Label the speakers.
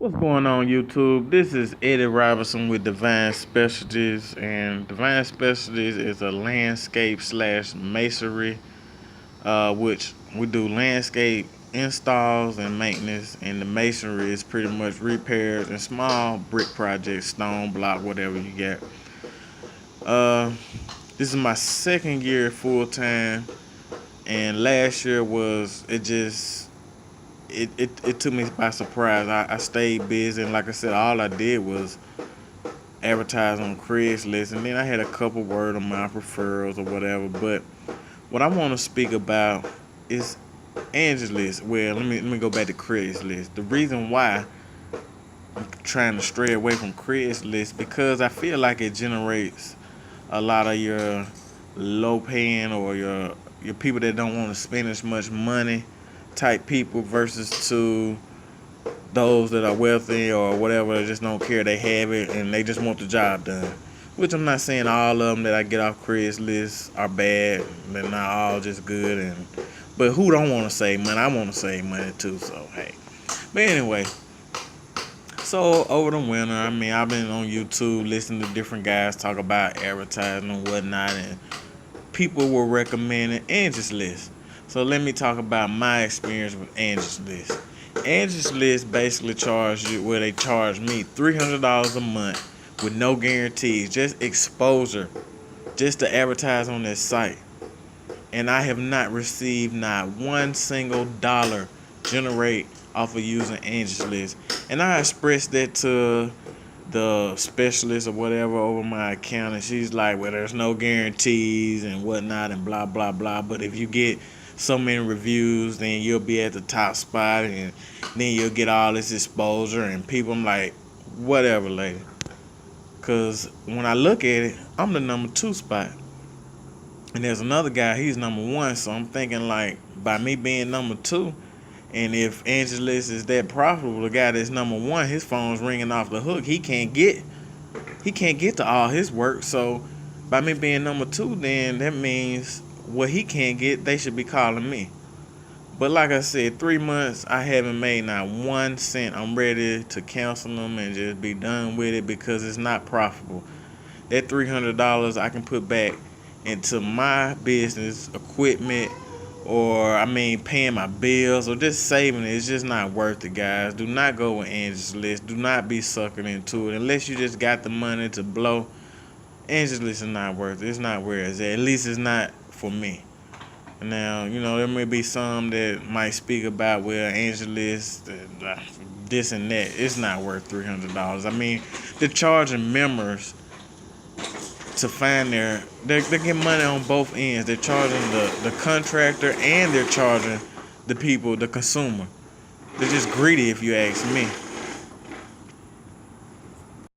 Speaker 1: What's going on, YouTube? This is Eddie Robinson with Divine Specialties, and Divine Specialties is a landscape slash masonry, which we do landscape installs and maintenance, and the masonry is pretty much repairs and small brick projects, stone block, whatever you get. Uh, this is my second year full time, and last year was it took me by surprise. I stayed busy, and like I said, all I did was advertise on Craigslist, and then I had a couple word of mouth referrals or whatever. But what I want to speak about is Angie's List. Well, let me go back to Craigslist. The reason why I'm trying to stray away from Craigslist because I feel like it generates a lot of your low paying or your people that don't want to spend as much money type people versus to those that are wealthy or whatever, just don't care, they have it and they just want the job done. Which I'm not saying all of them that I get off Craigslist are bad. They're not all just good, but who don't want to save money? I want to save money too, so hey. But anyway, so over the winter, I've been on YouTube listening to different guys talk about advertising and whatnot, and people were recommending Angie's List. So let me talk about my experience with Angie's List. Angie's List basically they charge me $300 a month with no guarantees, just exposure, just to advertise on their site. And I have not received not one single dollar generate off of using Angie's List. And I expressed that to the specialist or whatever over my account, and she's like, well, there's no guarantees and whatnot and blah blah blah, but if you get so many reviews, then you'll be at the top spot, and then you'll get all this exposure. And people, I'm like, whatever, lady, because when I look at it, I'm the number 2 spot, and there's another guy, he's number 1. So I'm thinking, like, by me being number 2, and if Angelus is that profitable, the guy that's number 1, his phone's ringing off the hook. He can't get to all his work. So by me being number 2, then that means what he can't get, they should be calling me. But like I said, 3 months, I haven't made not 1 cent. I'm ready to cancel them and just be done with it because it's not profitable. That $300 I can put back into my business, equipment, or paying my bills or just saving it. It's just not worth it, guys. Do not go with Angie's List. Do not be sucking into it unless you just got the money to blow. Angie's List is not worth it. It's not where it's at. At least it's not for me. Now, there may be some that might speak about, well, Angie's List, this and that. It's not worth $300. They're charging members to find they're getting money on both ends. They're charging the contractor, and they're charging the people, the consumer. They're just greedy, if you ask me.